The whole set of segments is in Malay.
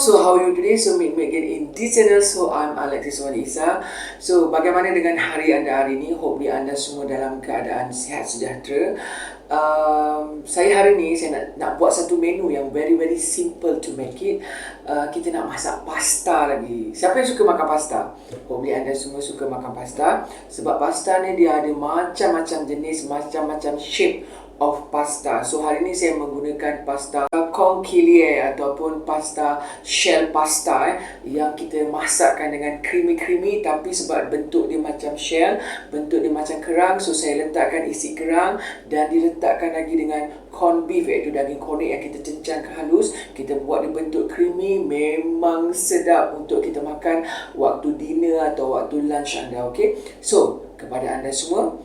So how are you today? So meet me again in this channel. So I'm Alexis Wanisa. So bagaimana dengan hari anda hari ini? Hope anda semua dalam keadaan sihat sejahtera. Saya hari ini saya nak buat satu menu yang very simple to make it. Kita nak masak pasta lagi. Siapa yang suka makan pasta? Hopefully anda semua suka makan pasta. Sebab pasta ni dia ada macam-macam jenis, macam-macam shape of pasta. So hari ini saya menggunakan pasta conchiglie ataupun pasta shell pasta yang kita masakkan dengan creamy tapi sebab bentuk dia macam shell, bentuk dia macam kerang, so saya letakkan isi kerang dan diletakkan lagi dengan corn beef iaitu daging kornet yang kita cencangkan halus. Kita buat dia bentuk creamy, memang sedap untuk kita makan waktu dinner atau waktu lunch anda. Okay, so kepada anda semua,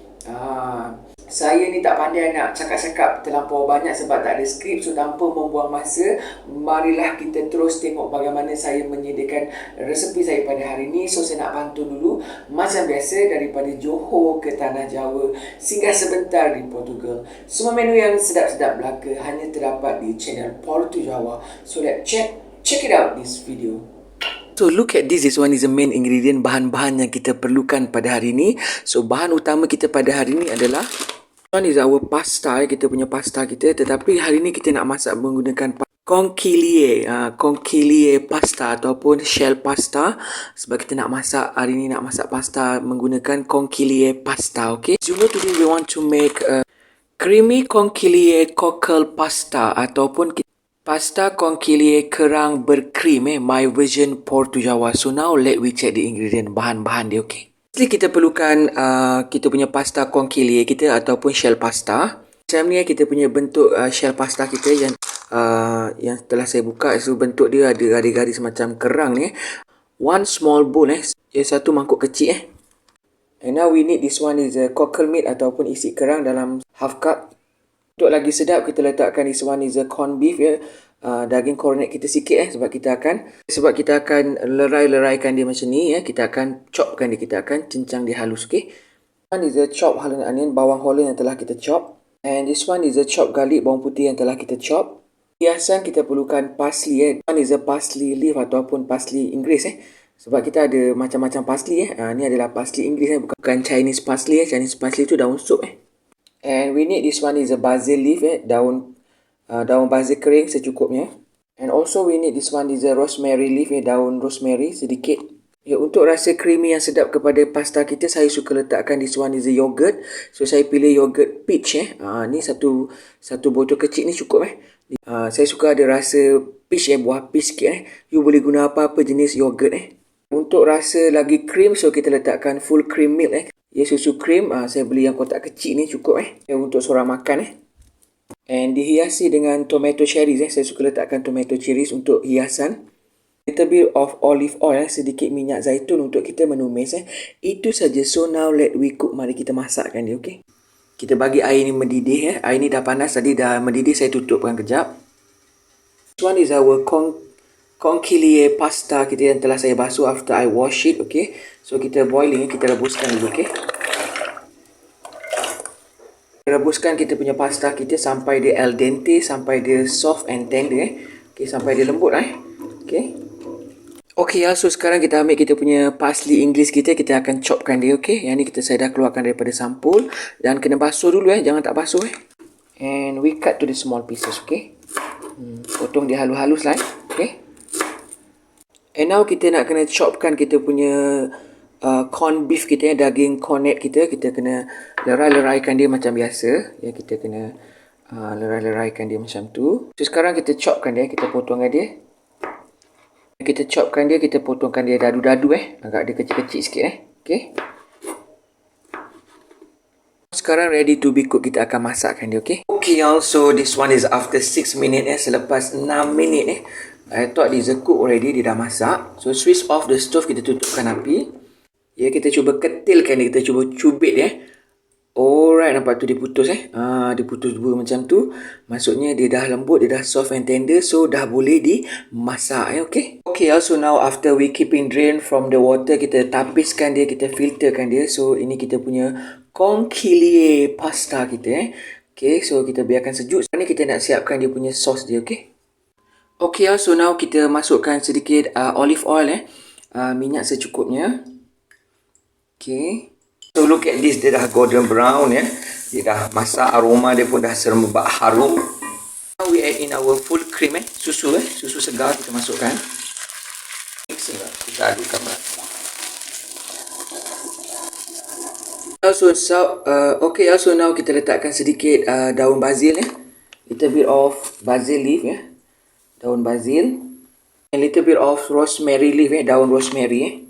saya ni tak pandai nak cakap-cakap terlampau banyak sebab tak ada skrip. So tanpa membuang masa, marilah kita terus tengok bagaimana saya menyediakan resepi saya pada hari ini. So saya nak pantun dulu. Macam biasa, daripada Johor ke Tanah Jawa, singgah sebentar di Portugal. Semua menu yang sedap-sedap belaka hanya terdapat di channel Portu Jawa. So let's check it out this video. So look at this one is the main ingredient, bahan-bahan yang kita perlukan pada hari ini. So bahan utama kita pada hari ini adalah one is our pasta, kita punya pasta kita. Tetapi hari ini kita nak masak menggunakan conchiglie pasta ataupun shell pasta. Sebab kita nak masak hari ini, nak masak pasta menggunakan conchiglie pasta. Okay, so today we want to make a creamy conchiglie cockle pasta ataupun pasta conchiglie kerang berkrim, my version Portu Jawa. So now let we check the ingredient, bahan-bahan dia. Okay, firstly kita perlukan kita punya pasta conchiglie kita ataupun shell pasta. Macam ni kita punya bentuk shell pasta kita yang telah saya buka. So bentuk dia ada garis-garis macam kerang ni. One small bowl satu mangkuk kecil And now we need this one is a cockle meat ataupun isi kerang dalam half cup. Untuk lagi sedap, kita letakkan this one is a corn beef daging kornet kita sikit sebab kita akan lerai-leraikan dia macam ni kita akan chopkan dia, kita akan cincang dia halus. Okay, one is a chop holland onion, bawang holland yang telah kita chop, and this one is a chop garlic, bawang putih yang telah kita chop. Hiasan kita perlukan parsley one is a parsley leaf ataupun parsley Inggeris sebab kita ada macam-macam parsley ni adalah parsley Inggeris bukan Chinese parsley Chinese parsley tu daun sup And we need this one is a basil leaf daun basil kering secukupnya. And also we need this one is a rosemary leaf daun rosemary sedikit. Untuk rasa creamy yang sedap kepada pasta kita, saya suka letakkan this one is a yogurt. So saya pilih yogurt peach ni satu botol kecil ni cukup saya suka ada rasa peach buah peach sikit You boleh guna apa-apa jenis yogurt Untuk rasa lagi cream, so kita letakkan full cream milk susu krim, saya beli yang kotak kecil ni cukup untuk seorang makan And dihiasi dengan tomato cherries saya suka letakkan tomato cherries untuk hiasan. Little bit of olive oil sedikit minyak zaitun untuk kita menumis Itu saja. So now let we cook. Mari kita masakkan dia. Okay, kita bagi air ni mendidih air ni dah panas tadi, dah mendidih, saya tutupkan kejap. This one is our conchiglie pasta kita yang telah saya basuh after I wash it. Okay, so kita boiling, kita rebuskan dulu. Okay, rebuskan kita punya pasta kita sampai dia al dente, sampai dia soft and tender Okay, sampai dia lembut Okay, so sekarang kita ambil kita punya parsley Inggeris kita akan chopkan dia. Okay, yang ni saya dah keluarkan daripada sampul dan kena basuh dulu jangan tak basuh And we cut to the small pieces. Okay, potong dia halus-halus lah Okay, and now kita nak kena chopkan kita punya corn beef kita daging kornet kita kena lerai-leraikan dia macam biasa kita kena lerai-leraikan dia macam tu. So sekarang kita chopkan dia, kita potongkan dia, kita chopkan dia, kita potongkan dia dadu-dadu agak dia kecil-kecil sikit Okay, sekarang ready to be cooked, kita akan masakkan dia. Okay, so this one is after 6 minutes selepas 6 minit I thought this is cook already, dia dah masak. So switch off the stove, kita tutupkan api kita cuba ketilkan dia, kita cuba cubit Alright, nampak tu dia putus dia putus dua macam tu. Maksudnya dia dah lembut, dia dah soft and tender, so dah boleh dimasak Okay, also now after we keeping drain from the water, kita tapiskan dia, kita filterkan dia. So ini kita punya conchiglie pasta kita Okay, so kita biarkan sejuk. Sekarang ni kita nak siapkan dia punya sos dia. Okay, so now kita masukkan sedikit olive oil minyak secukupnya. Okay. So look at this, dia dah golden brown ya. Dia dah masak, aroma dia pun dah serembab harum. Now we add in our full cream susu susu segar kita masukkan. Mixing lah, kita adukkan merata. Okay, so now kita letakkan sedikit daun basil little bit of basil leaf daun basil, and little bit of rosemary leaf daun rosemary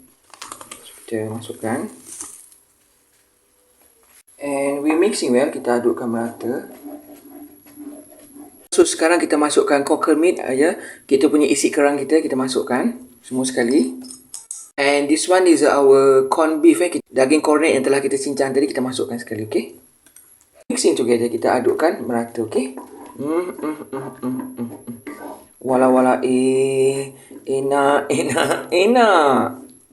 so, kita masukkan, and we mixing well, kita adukkan merata. So sekarang kita masukkan cockle meat kita punya isi kerang kita masukkan semua sekali. And this one is our corn beef daging kornet yang telah kita cincang tadi kita masukkan sekali, okay? Mixing together, kita adukkan merata, okay? Wala enak.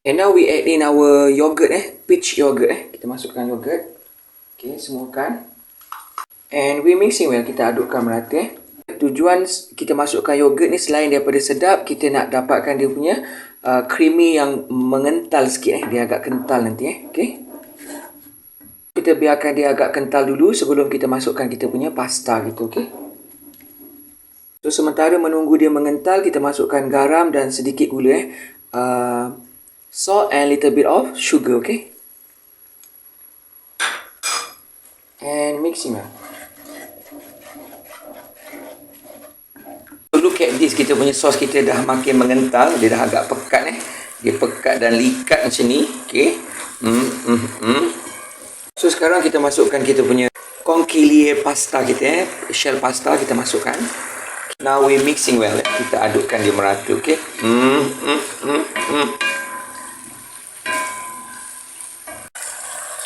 And now we add in our yogurt peach yogurt kita masukkan yogurt. Okay, semuakan. And we mixing well, kita adukkan merata. Tujuan kita masukkan yogurt ni selain daripada sedap, kita nak dapatkan dia punya creamy yang mengental sikit dia agak kental nanti okay. Kita biarkan dia agak kental dulu sebelum kita masukkan kita punya pasta gitu, okay. So sementara menunggu dia mengental, kita masukkan garam dan sedikit gula salt and little bit of sugar, okay. And mixing lah. Look at this, kita punya sos kita dah makin mengental, dia dah agak pekat dia pekat dan likat macam ni, okay. So sekarang kita masukkan kita punya conchiglie pasta kita shell pasta kita masukkan. Now we mixing well, kita adukkan dia merata, okay.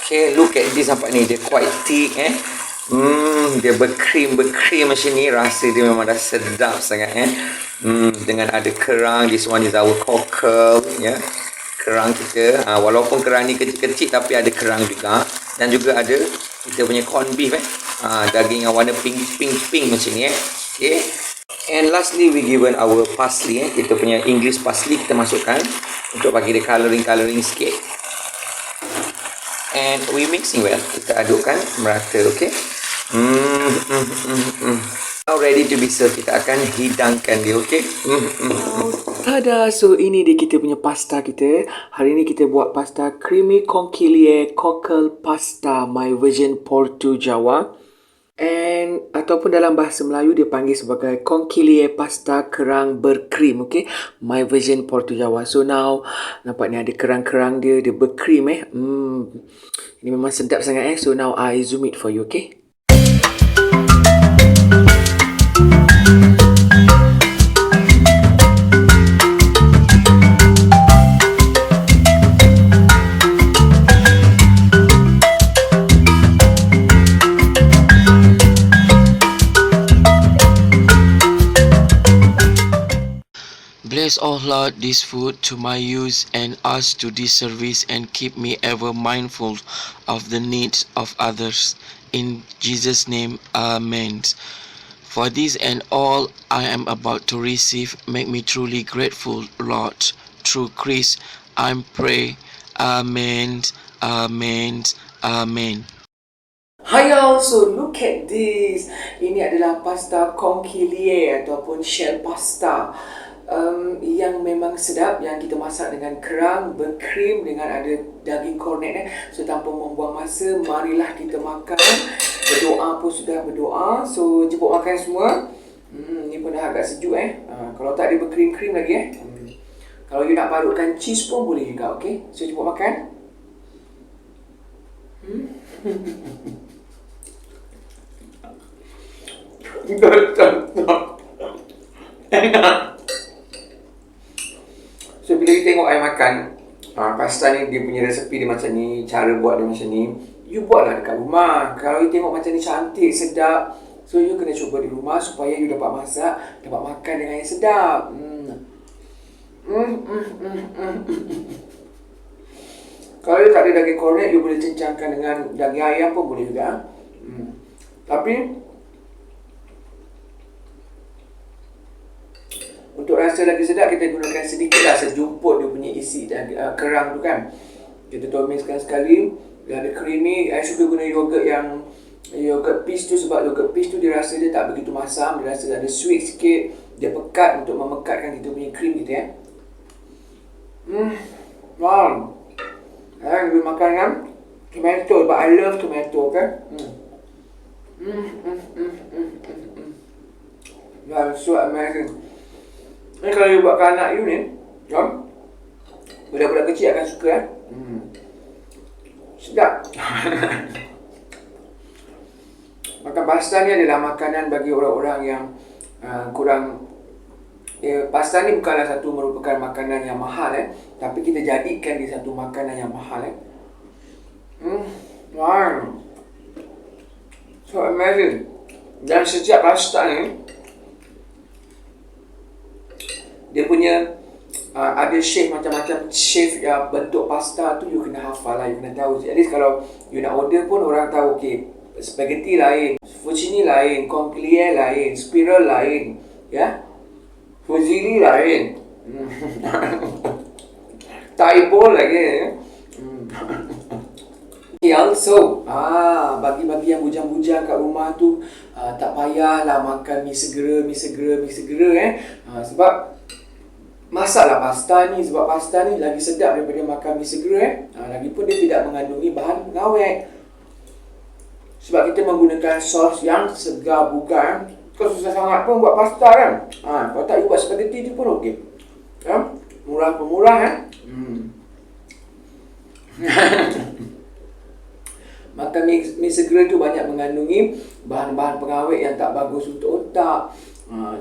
Okay, look at this, nampak ni dia quite thick dia berkrim macam ni, rasa dia memang dah sedap sangat dengan ada kerang. This one is our cockle kerang kita, walaupun kerang ni kecil-kecil tapi ada kerang juga, dan juga ada kita punya corn beef daging yang warna pink macam ni okay. And lastly we given our parsley kita punya English parsley kita masukkan untuk bagi dia colouring sikit. And we mixing well, kita adukkan merata, okay. Now ready to be served, kita akan hidangkan dia, okay. Tada, so ini dia kita punya pasta kita. Hari ni kita buat pasta creamy conchiglie cockle pasta my version Portu Jawa, and ataupun dalam bahasa Melayu dia panggil sebagai conchiglie pasta kerang berkrim, okay, my version Portu Jawa. So now nampak ni ada kerang-kerang dia berkrim ini memang sedap sangat So now I zoom it for you, okay. Bless, O Lord, this food to my use and us to this service, and keep me ever mindful of the needs of others. In Jesus' name, Amen. For this and all I am about to receive, make me truly grateful, Lord. Through Christ, I pray. Amen. Amen. Amen. Hi y'all, so look at this. Ini adalah pasta conchiglie ataupun shell pasta. Yang memang sedap, yang kita masak dengan kerang berkrim dengan ada daging kornet So tanpa membuang masa, marilah kita makan. Berdoa pun sudah berdoa, so jemput makan semua. Ni pun dah agak sejuk kalau tak ada berkrim-krim lagi Kalau you nak parutkan cheese pun boleh juga, okay. So jemput makan. Enak. So bila you tengok I makan pasta ni, dia punya resepi dia macam ni, cara buat dia macam ni, you buatlah dekat rumah. Kalau you tengok macam ni cantik, sedap, so you kena cuba di rumah supaya you dapat masak, dapat makan dengan yang sedap. Kalau you tak ada daging kornet, you boleh cincangkan dengan daging ayam pun boleh juga. Tapi Untuk rasa lagi sedap, kita gunakan sedikit lah sejumput dia punya isi dan kerang tu kan. Kita tumiskan sekali. Dia ada creamy. Saya suka guna yogurt yang yogurt peach tu, sebab yogurt peach tu dia rasa dia tak begitu masam. Dia rasa ada sweet sikit. Dia pekat untuk memekatkan kita punya cream kita ya. Wow. Saya boleh makan kan tomato, but I love tomato kan. That's so amazing. Ni kalau you buat ke anak you ni, kan? Budak-budak kecil akan suka kan? Sedap. Makan pasta ni adalah makanan bagi orang-orang yang kurang. Pasta ni bukanlah satu merupakan makanan yang mahal tapi kita jadikan dia satu makanan yang mahal Wow. So amazing. Dan sejak pasta ni dia punya ada shape macam-macam shape bentuk pasta tu you kena hafal lah, you kena tahu. At least kalau you nak order pun orang tahu okay, spaghetti lain, fettuccine lain, congliere lain, spiral lain, ya. Fusilli lain. Taibo lagi. Also, bagi-bagi yang bujang-bujang kat rumah tu, tak payahlah makan mi segera. Sebab masaklah pasta ni, sebab pasta ni lagi sedap daripada makan mi segera lagipun dia tidak mengandungi bahan pengawet. Sebab kita menggunakan sos yang segar bugar. Kau susah sangat pun buat pasta kan. Kalau tak you buat spaghetti tu pun okey. Murah-pemurah Makan mi segera tu banyak mengandungi bahan-bahan pengawet yang tak bagus untuk otak.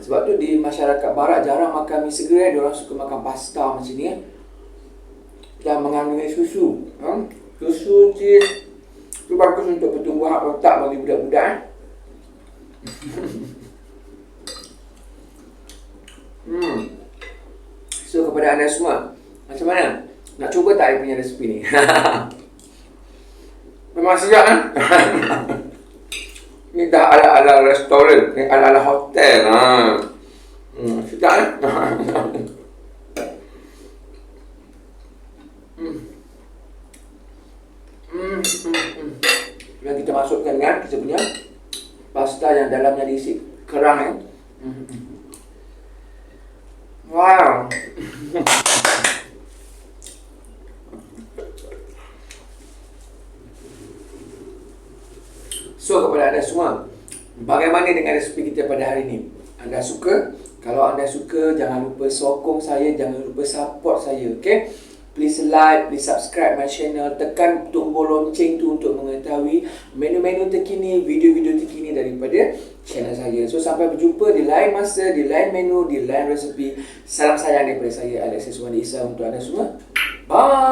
Sebab tu di masyarakat barat jarang makan mi segera, diorang suka makan pasta macam ni dan mengandungi susu. Susu, cheese tu bagus untuk pertumbuhan otak bagi budak-budak So kepada anda semua, macam mana? Nak cuba tak saya punya resipi ni? Memang sedap kan? Ni dah ala-ala restoran, ni ala-ala hotel sedap kan? Yang kita masukkan kan, kita punya pasta yang dalamnya diisi kerang Wow. So kepada anda semua, bagaimana dengan resipi kita pada hari ini? Anda suka? Kalau anda suka, jangan lupa sokong saya, jangan lupa support saya, okay? Please like, please subscribe my channel, tekan tombol lonceng tu untuk mengetahui menu-menu terkini, video-video terkini daripada channel saya. So sampai berjumpa di lain masa, di lain menu, di lain resepi. Salam sayang daripada saya, Alexis Wandi Isa, untuk anda semua. Bye!